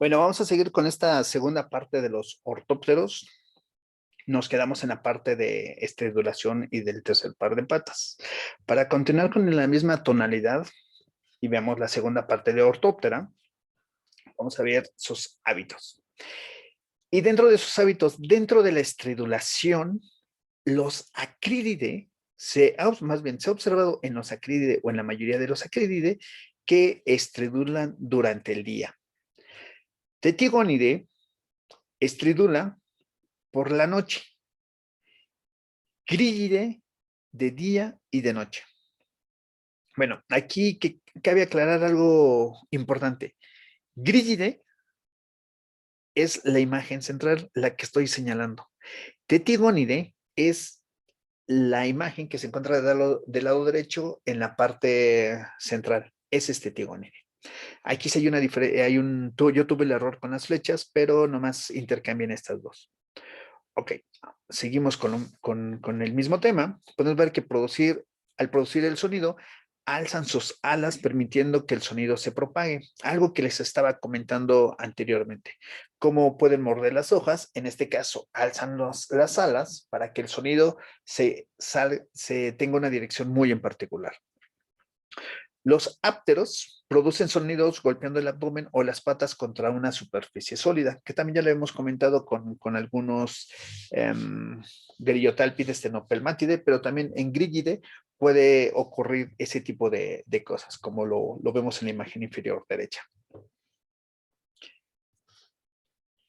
Bueno, vamos a seguir con esta segunda parte de los ortópteros. Nos quedamos en la parte de estridulación y del tercer par de patas. Para continuar con la misma tonalidad y veamos la segunda parte de ortóptera, vamos a ver sus hábitos. Y dentro de sus hábitos, dentro de la estridulación, los acrídide, más bien se ha observado en los acrídide o en la mayoría de los acrídide que estridulan durante el día. Tetigónide estridula por la noche. Grillide de día y de noche. Bueno, aquí cabe aclarar algo importante. Grillide es la imagen central, la que estoy señalando. Tetigónide es la imagen que se encuentra del lado derecho en la parte central. Ese es tetigónide. Aquí sí hay una diferencia, yo tuve el error con las flechas, pero nomás intercambian estas dos. Ok, seguimos con el mismo tema. Podemos ver que al producir el sonido, alzan sus alas permitiendo que el sonido se propague. Algo que les estaba comentando anteriormente. Cómo pueden morder las hojas, en este caso, alzan las alas para que el sonido tenga una dirección muy en particular. Los ápteros producen sonidos golpeando el abdomen o las patas contra una superficie sólida, que también ya lo hemos comentado con algunos Grillotalpide, Stenopelmatide, pero también en Grillide puede ocurrir ese tipo de cosas, como lo vemos en la imagen inferior derecha.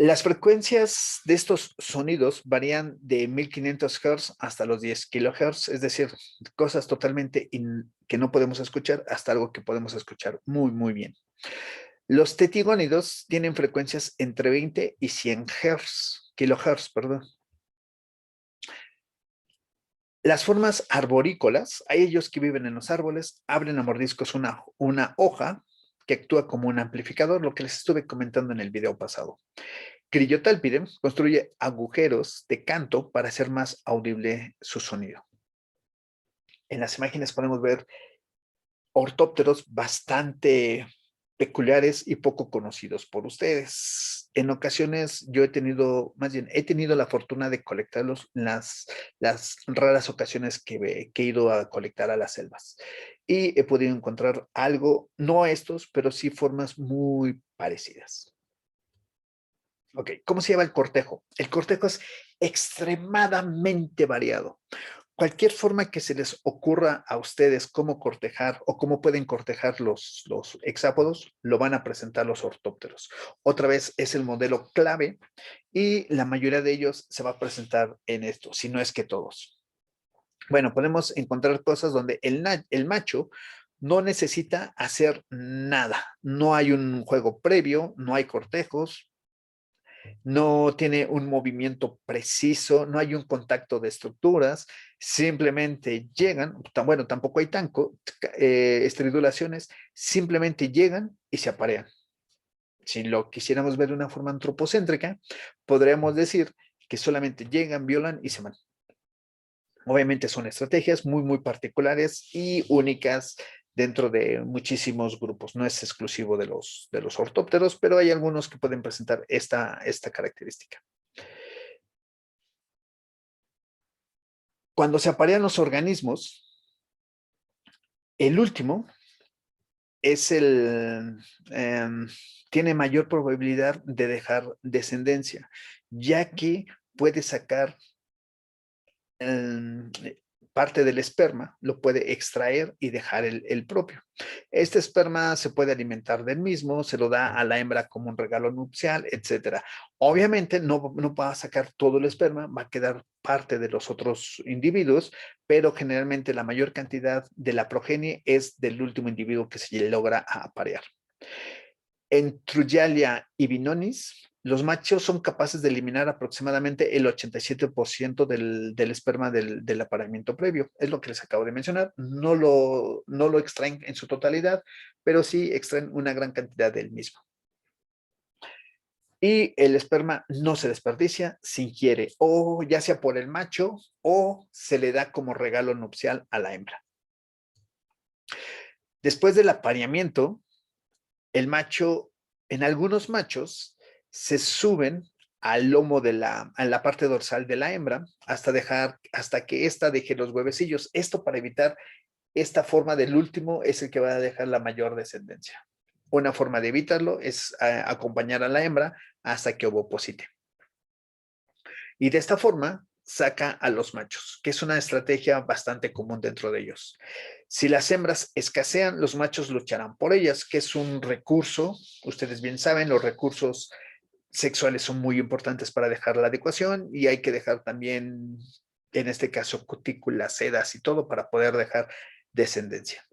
Las frecuencias de estos sonidos varían de 1500 Hz hasta los 10 kHz, es decir, cosas totalmente que no podemos escuchar hasta algo que podemos escuchar muy, muy bien. Los tetigónidos tienen frecuencias entre 20 y 100 kilohertz, perdón. Las formas arborícolas, hay ellos que viven en los árboles, abren a mordiscos una hoja que actúa como un amplificador, lo que les estuve comentando en el video pasado. Cryotálpide construye agujeros de canto para hacer más audible su sonido. En las imágenes podemos ver ortópteros bastante peculiares y poco conocidos por ustedes. En ocasiones yo he tenido la fortuna de colectarlos en las raras ocasiones que he ido a colectar a las selvas. Y he podido encontrar algo, no estos, pero sí formas muy parecidas. Ok, ¿cómo se llama el cortejo? El cortejo es extremadamente variado. Cualquier forma que se les ocurra a ustedes cómo cortejar o cómo pueden cortejar los hexápodos, lo van a presentar los ortópteros. Otra vez es el modelo clave y la mayoría de ellos se va a presentar en esto, si no es que todos. Bueno, podemos encontrar cosas donde el macho no necesita hacer nada. No hay un juego previo, no hay cortejos, no tiene un movimiento preciso, no hay un contacto de estructuras, simplemente llegan, bueno, tampoco hay estridulaciones, simplemente llegan y se aparean. Si lo quisiéramos ver de una forma antropocéntrica, podríamos decir que solamente llegan, violan y se van. Obviamente son estrategias muy, muy particulares y únicas dentro de muchísimos grupos. No es exclusivo de los ortópteros, pero hay algunos que pueden presentar esta característica. Cuando se aparean los organismos, el último es tiene mayor probabilidad de dejar descendencia, ya que puede sacar parte del esperma, lo puede extraer y dejar el propio. Este esperma se puede alimentar del mismo, se lo da a la hembra como un regalo nupcial, etcétera. Obviamente no va a sacar todo el esperma, va a quedar parte de los otros individuos, pero generalmente la mayor cantidad de la progenie es del último individuo que se logra aparear. En Trujalia y Binonis, los machos son capaces de eliminar aproximadamente el 87% del esperma del apareamiento previo. Es lo que les acabo de mencionar. No lo extraen en su totalidad, pero sí extraen una gran cantidad del mismo. Y el esperma no se desperdicia, se ingiere, o ya sea por el macho o se le da como regalo nupcial a la hembra. Después del apareamiento, el macho En algunos machos se suben al lomo a la parte dorsal de la hembra hasta que ésta deje los huevecillos. Esto para evitar esta forma del último es el que va a dejar la mayor descendencia. Una forma de evitarlo es acompañar a la hembra hasta que ovoposite. Y de esta forma saca a los machos, que es una estrategia bastante común dentro de ellos. Si las hembras escasean, los machos lucharán por ellas, que es un recurso. Ustedes bien saben, los recursos sexuales son muy importantes para dejar la adecuación y hay que dejar también, en este caso, cutículas, sedas y todo para poder dejar descendencia.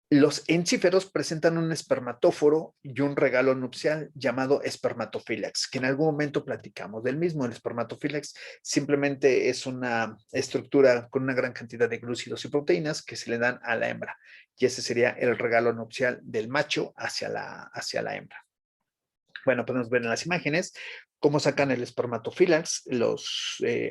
Los encíferos presentan un espermatóforo y un regalo nupcial llamado espermatofílax, que en algún momento platicamos del mismo. El espermatofílax simplemente es una estructura con una gran cantidad de glúcidos y proteínas que se le dan a la hembra. Y ese sería el regalo nupcial del macho hacia la hembra. Bueno, podemos ver en las imágenes cómo sacan el espermatofílax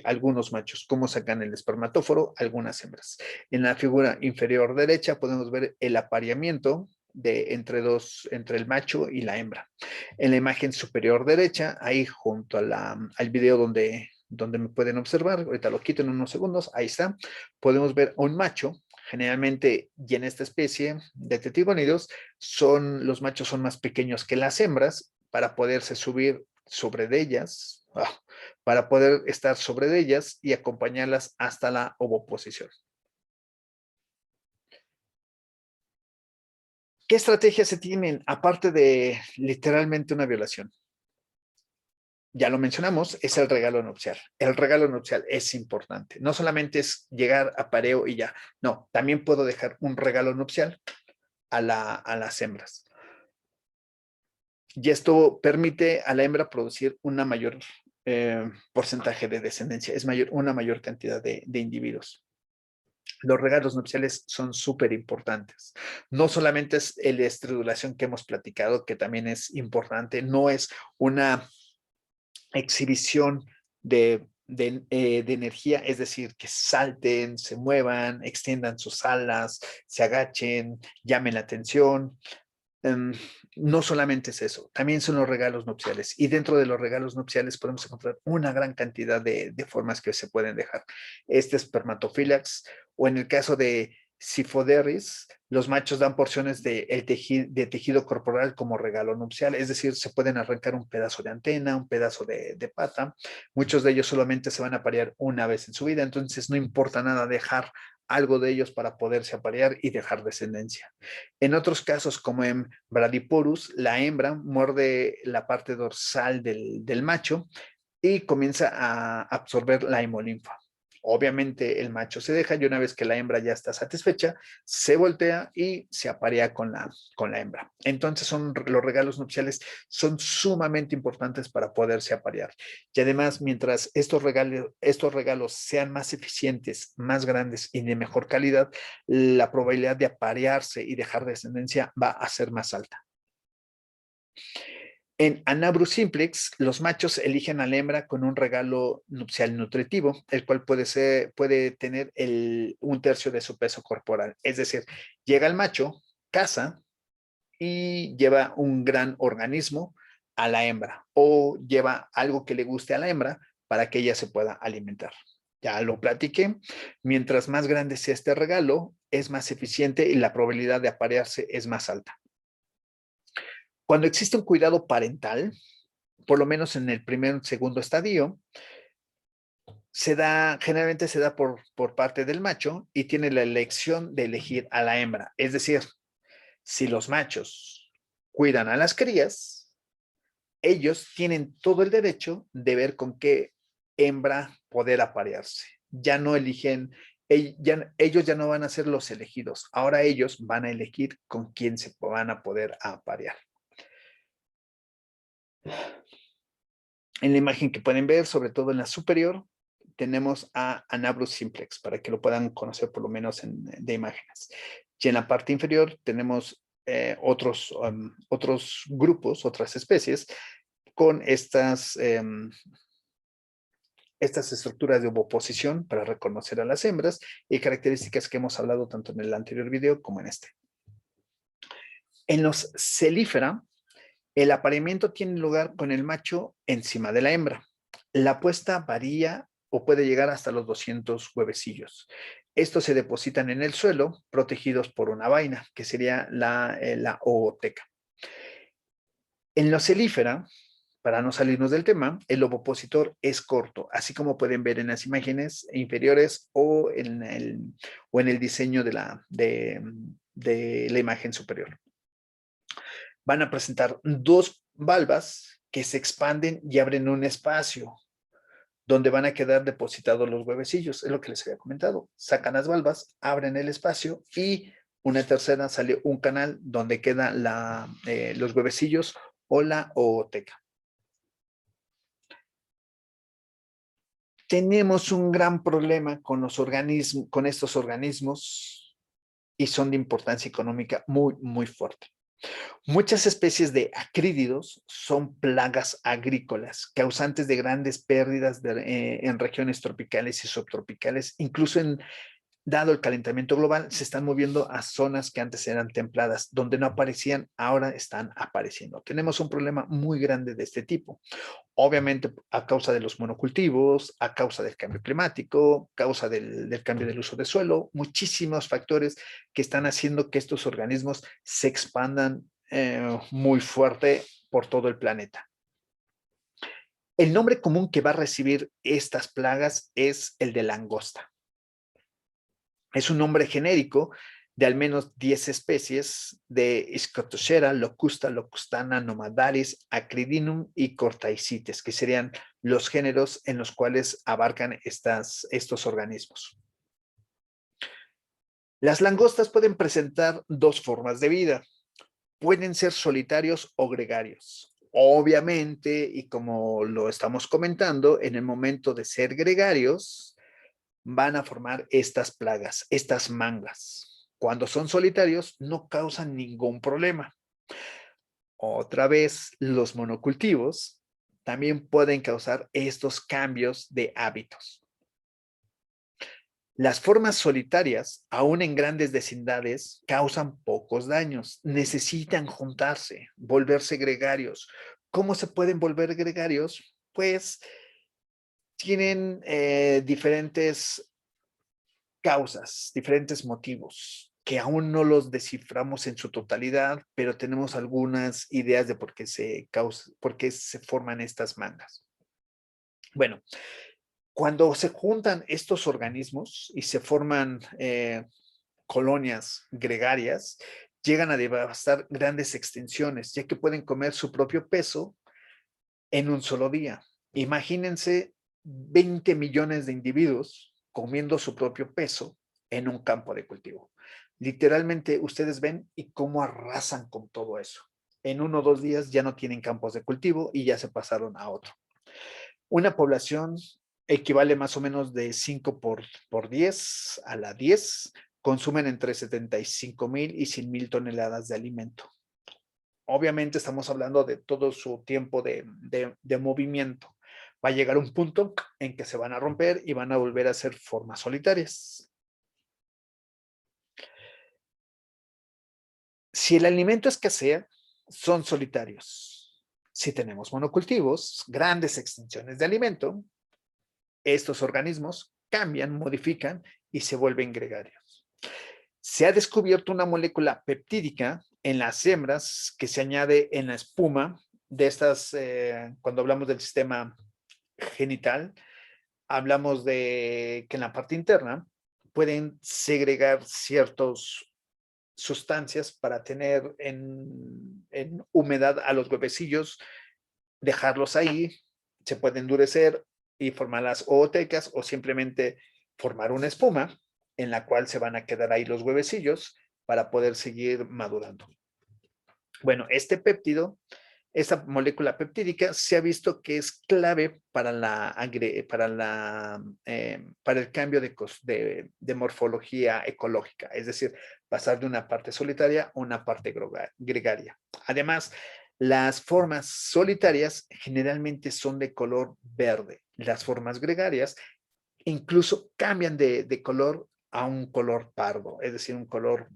algunos machos, cómo sacan el espermatóforo algunas hembras. En la figura inferior derecha podemos ver el apareamiento entre el macho y la hembra. En la imagen superior derecha, ahí junto al video donde me pueden observar, ahorita lo quito en unos segundos, ahí está, podemos ver a un macho. Generalmente, y en esta especie de tetragónidos, los machos son más pequeños que las hembras para poderse subir sobre de ellas, para poder estar sobre de ellas y acompañarlas hasta la ovoposición. ¿Qué estrategias se tienen aparte de literalmente una violación? Ya lo mencionamos, es el regalo nupcial. El regalo nupcial es importante. No solamente es llegar a pareo y ya. No, también puedo dejar un regalo nupcial a las hembras. Y esto permite a la hembra producir una mayor porcentaje de descendencia, una mayor cantidad de individuos. Los regalos nupciales son súper importantes. No solamente es la estridulación que hemos platicado, que también es importante, no es una exhibición de energía, es decir, que salten, se muevan, extiendan sus alas, se agachen, llamen la atención. No solamente es eso, también son los regalos nupciales. Y dentro de los regalos nupciales podemos encontrar una gran cantidad de formas que se pueden dejar. Este espermatofílax, o en el caso de Siphoderis, los machos dan porciones de tejido corporal como regalo nupcial, es decir, se pueden arrancar un pedazo de antena, un pedazo de pata. Muchos de ellos solamente se van a parear una vez en su vida, entonces no importa nada dejar algo de ellos para poderse aparear y dejar descendencia. En otros casos, como en Bradyporus, la hembra muerde la parte dorsal del macho y comienza a absorber la hemolinfa. Obviamente el macho se deja y una vez que la hembra ya está satisfecha, se voltea y se aparea con la hembra. Entonces los regalos nupciales son sumamente importantes para poderse aparear. Y además, mientras estos regalos sean más eficientes, más grandes y de mejor calidad, la probabilidad de aparearse y dejar descendencia va a ser más alta. En Anabrus simplex, los machos eligen a la hembra con un regalo nupcial nutritivo, el cual puede tener un tercio de su peso corporal. Es decir, llega el macho, caza y lleva un gran organismo a la hembra o lleva algo que le guste a la hembra para que ella se pueda alimentar. Ya lo platiqué. Mientras más grande sea este regalo, es más eficiente y la probabilidad de aparearse es más alta. Cuando existe un cuidado parental, por lo menos en el primer o segundo estadio, generalmente se da por parte del macho y tiene la elección de elegir a la hembra. Es decir, si los machos cuidan a las crías, ellos tienen todo el derecho de ver con qué hembra poder aparearse. Ya no eligen, ellos ya no van a ser los elegidos. Ahora ellos van a elegir con quién se van a poder aparear. En la imagen que pueden ver, sobre todo en la superior, tenemos a Anabrus simplex, para que lo puedan conocer por lo menos de imágenes. Y en la parte inferior tenemos otros grupos, otras especies, con estas estructuras de ovoposición para reconocer a las hembras y características que hemos hablado tanto en el anterior video como en este. En los Celífera, El apareamiento tiene lugar con el macho encima de la hembra. La puesta varía o puede llegar hasta los 200 huevecillos. Estos se depositan en el suelo, protegidos por una vaina, que sería la ooteca. En la celífera, para no salirnos del tema, el ovopositor es corto, así como pueden ver en las imágenes inferiores o en el diseño de la imagen superior. Van a presentar dos valvas que se expanden y abren un espacio donde van a quedar depositados los huevecillos. Es lo que les había comentado. Sacan las valvas, abren el espacio y una tercera sale un canal donde quedan los huevecillos o la ooteca. Tenemos un gran problema con estos organismos y son de importancia económica muy, muy fuerte. Muchas especies de acrídidos son plagas agrícolas, causantes de grandes pérdidas en regiones tropicales y subtropicales, incluso dado el calentamiento global, se están moviendo a zonas que antes eran templadas, donde no aparecían, ahora están apareciendo. Tenemos un problema muy grande de este tipo. Obviamente a causa de los monocultivos, a causa del cambio climático, causa del cambio del uso de suelo, muchísimos factores que están haciendo que estos organismos se expandan muy fuerte por todo el planeta. El nombre común que va a recibir estas plagas es el de langosta. Es un nombre genérico de al menos 10 especies de Scotoxera, Locusta, Locustana, Nomadaris, Acridinum y Cortaicites, que serían los géneros en los cuales abarcan estos organismos. Las langostas pueden presentar dos formas de vida. Pueden ser solitarios o gregarios. Obviamente, y como lo estamos comentando, en el momento de ser gregarios, van a formar estas plagas, estas mangas. Cuando son solitarios, no causan ningún problema. Otra vez, los monocultivos también pueden causar estos cambios de hábitos. Las formas solitarias, aún en grandes vecindades, causan pocos daños. Necesitan juntarse, volverse gregarios. ¿Cómo se pueden volver gregarios? Pues tienen diferentes causas, diferentes motivos que aún no los desciframos en su totalidad, pero tenemos algunas ideas de por qué se forman estas mangas. Bueno, cuando se juntan estos organismos y se forman colonias gregarias, llegan a devastar grandes extensiones, ya que pueden comer su propio peso en un solo día. Imagínense 20 millones de individuos comiendo su propio peso en un campo de cultivo. Literalmente ustedes ven y cómo arrasan con todo eso. En 1 o 2 días ya no tienen campos de cultivo y ya se pasaron a otro. Una población equivale más o menos de 5 por 10 a la 10, consumen entre 75,000 y 100,000 toneladas de alimento. Obviamente estamos hablando de todo su tiempo de movimiento. Va a llegar un punto en que se van a romper y van a volver a ser formas solitarias. Si el alimento escasea, son solitarios. Si tenemos monocultivos, grandes extensiones de alimento, estos organismos cambian, modifican y se vuelven gregarios. Se ha descubierto una molécula peptídica en las hembras que se añade en la espuma de estas, cuando hablamos del sistema genital, hablamos de que en la parte interna pueden segregar ciertas sustancias para tener en humedad a los huevecillos, dejarlos ahí, se puede endurecer y formar las ootecas o simplemente formar una espuma en la cual se van a quedar ahí los huevecillos para poder seguir madurando. Bueno, este péptido, esta molécula peptídica se ha visto que es clave para el cambio de morfología ecológica, es decir, pasar de una parte solitaria a una parte gregaria. Además, las formas solitarias generalmente son de color verde. Las formas gregarias incluso cambian de color a un color pardo, es decir, un color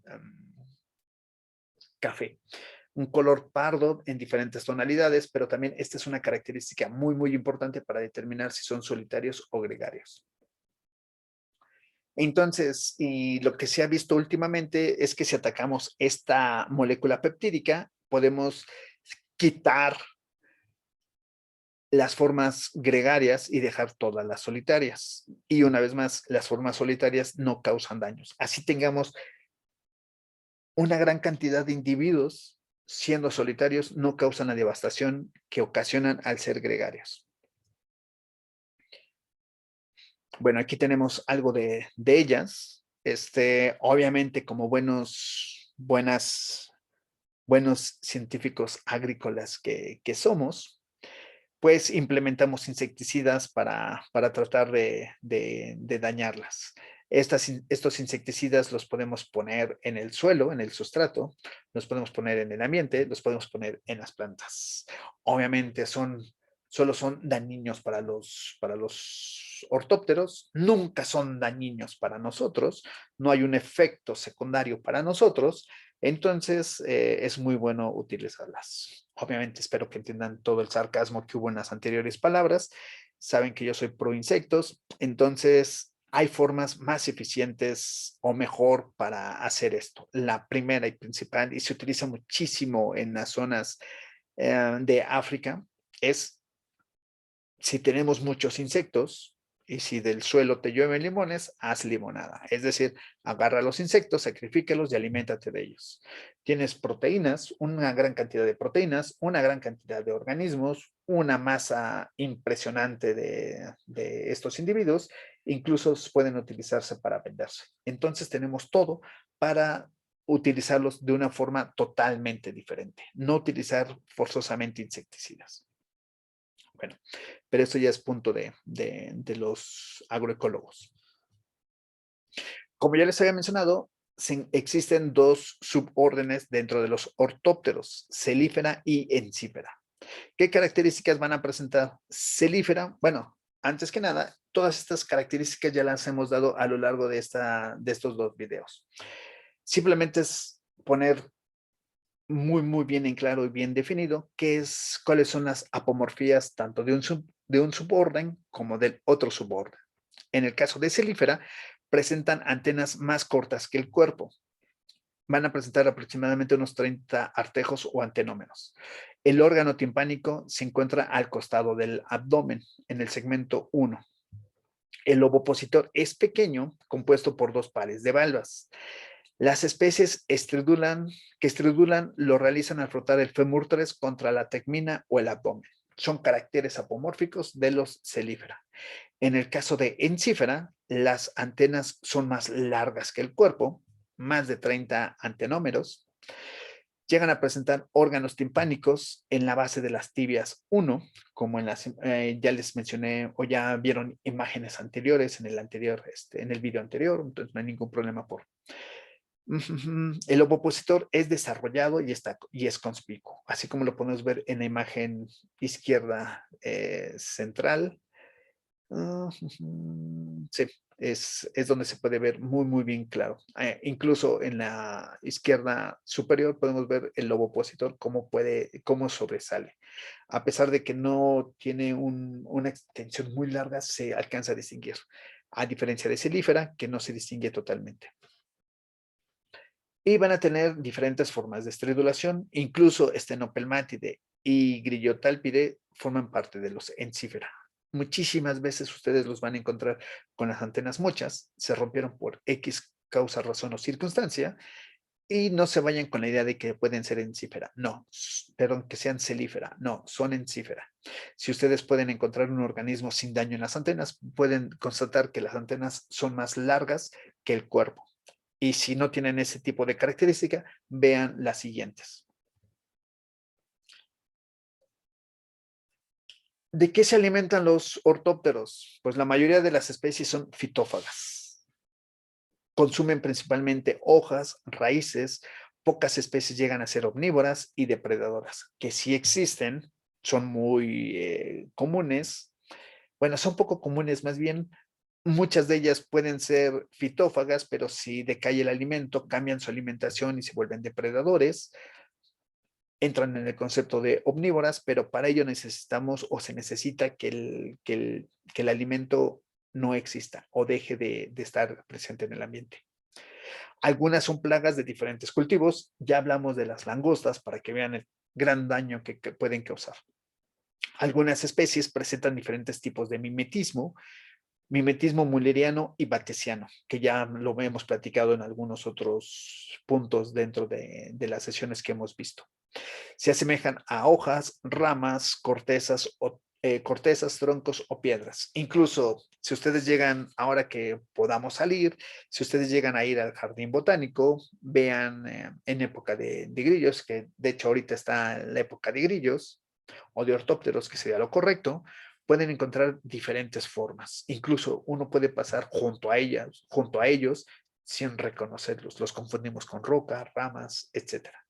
café, un color pardo en diferentes tonalidades, pero también esta es una característica muy, muy importante para determinar si son solitarios o gregarios. Entonces, y lo que se ha visto últimamente es que si atacamos esta molécula peptídica, podemos quitar las formas gregarias y dejar todas las solitarias. Y una vez más, las formas solitarias no causan daños. Así tengamos una gran cantidad de individuos siendo solitarios, no causan la devastación que ocasionan al ser gregarios. Bueno, aquí tenemos algo de ellas. Obviamente, como buenos científicos agrícolas que somos, pues implementamos insecticidas para tratar de dañarlas. Estos insecticidas los podemos poner en el suelo, en el sustrato, los podemos poner en el ambiente, los podemos poner en las plantas. Obviamente solo son dañinos para los ortópteros, nunca son dañinos para nosotros, no hay un efecto secundario para nosotros, entonces es muy bueno utilizarlas. Obviamente espero que entiendan todo el sarcasmo que hubo en las anteriores palabras. Saben que yo soy pro insectos, entonces hay formas más eficientes o mejor para hacer esto. La primera y principal, y se utiliza muchísimo en las zonas de África, es si tenemos muchos insectos y si del suelo te llueven limones, haz limonada. Es decir, agarra los insectos, sacrifícalos y aliméntate de ellos. Tienes proteínas, una gran cantidad de proteínas, una gran cantidad de organismos, una masa impresionante de estos individuos, incluso pueden utilizarse para venderse. Entonces tenemos todo para utilizarlos de una forma totalmente diferente, no utilizar forzosamente insecticidas. Bueno, pero eso ya es punto de los agroecólogos. Como ya les había mencionado, existen dos subórdenes dentro de los ortópteros, Celífera y Encífera. ¿Qué características van a presentar? Celífera, bueno, antes que nada, todas estas características ya las hemos dado a lo largo de estos dos videos. Simplemente es poner muy bien en claro y bien definido cuáles son las apomorfías tanto de un suborden como del otro suborden. En el caso de Celífera, presentan antenas más cortas que el cuerpo. Van a presentar aproximadamente unos 30 artejos o antenómeros. El órgano timpánico se encuentra al costado del abdomen, en el segmento 1. El ovopositor es pequeño, compuesto por dos pares de valvas. Las especies que estridulan lo realizan al frotar el fémur 3 contra la tecmina o el abdomen. Son caracteres apomórficos de los Celífera. En el caso de Encífera, las antenas son más largas que el cuerpo, más de 30 antenómeros. Llegan a presentar órganos timpánicos en la base de las tibias 1, como ya les mencioné o ya vieron imágenes anteriores en el video anterior, entonces no hay ningún problema por el ovopositor es desarrollado y es conspicuo, así como lo podemos ver en la imagen izquierda central. Sí, es donde se puede ver muy bien claro. Incluso en la izquierda superior podemos ver el ovopositor cómo sobresale. A pesar de que no tiene una extensión muy larga, se alcanza a distinguir, a diferencia de Celífera, que no se distingue totalmente. Y van a tener diferentes formas de estridulación, incluso estenopelmátide y grillotálpide forman parte de los Encífera. Muchísimas veces ustedes los van a encontrar con las antenas mochas, se rompieron por X causa, razón o circunstancia, y no se vayan con la idea de que pueden ser Encífera. No, perdón, que sean Celífera. No, son Encífera. Si ustedes pueden encontrar un organismo sin daño en las antenas, pueden constatar que las antenas son más largas que el cuerpo. Y si no tienen ese tipo de característica, vean las siguientes. ¿De qué se alimentan los ortópteros? Pues la mayoría de las especies son fitófagas. Consumen principalmente hojas, raíces, pocas especies llegan a ser omnívoras y depredadoras, que sí existen, son muy comunes. Bueno, son poco comunes más bien. Muchas de ellas pueden ser fitófagas, pero si decae el alimento, cambian su alimentación y se vuelven depredadores. entran en el concepto de omnívoras, pero para ello necesitamos o se necesita que el alimento no exista o deje de estar presente en el ambiente. Algunas son plagas de diferentes cultivos. Ya hablamos de las langostas para que vean el gran daño que pueden causar. Algunas especies presentan diferentes tipos de mimetismo mulleriano y batesiano, que ya lo hemos platicado en algunos otros puntos dentro de las sesiones que hemos visto. Se asemejan a hojas, ramas, cortezas, troncos o piedras. Incluso si ustedes llegan, ahora que podamos salir, si ustedes llegan a ir al jardín botánico, vean en época de grillos, que de hecho ahorita está la época de grillos o de ortópteros, que sería lo correcto, pueden encontrar diferentes formas. Incluso uno puede pasar junto a ellos, sin reconocerlos. Los confundimos con roca, ramas, etcétera.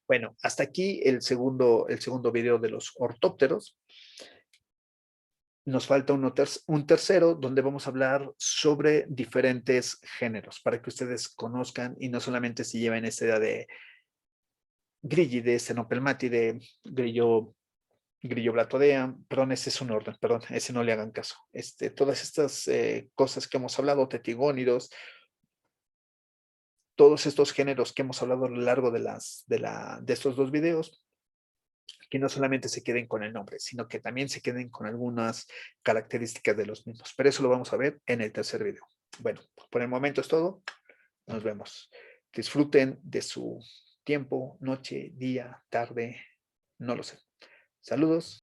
Bueno, hasta aquí el segundo video de los ortópteros. Nos falta un tercero donde vamos a hablar sobre diferentes géneros para que ustedes conozcan y no solamente se lleven esta idea de Grillidae, Cenopelmatidae, Grillo Blatodea, perdón, ese es un orden, perdón, ese no le hagan caso. Todas estas cosas que hemos hablado, tetigónidos, todos estos géneros que hemos hablado a lo largo de estos dos videos, que no solamente se queden con el nombre, sino que también se queden con algunas características de los mismos. Pero eso lo vamos a ver en el tercer video. Bueno, por el momento es todo. Nos vemos. Disfruten de su tiempo, noche, día, tarde, no lo sé. Saludos.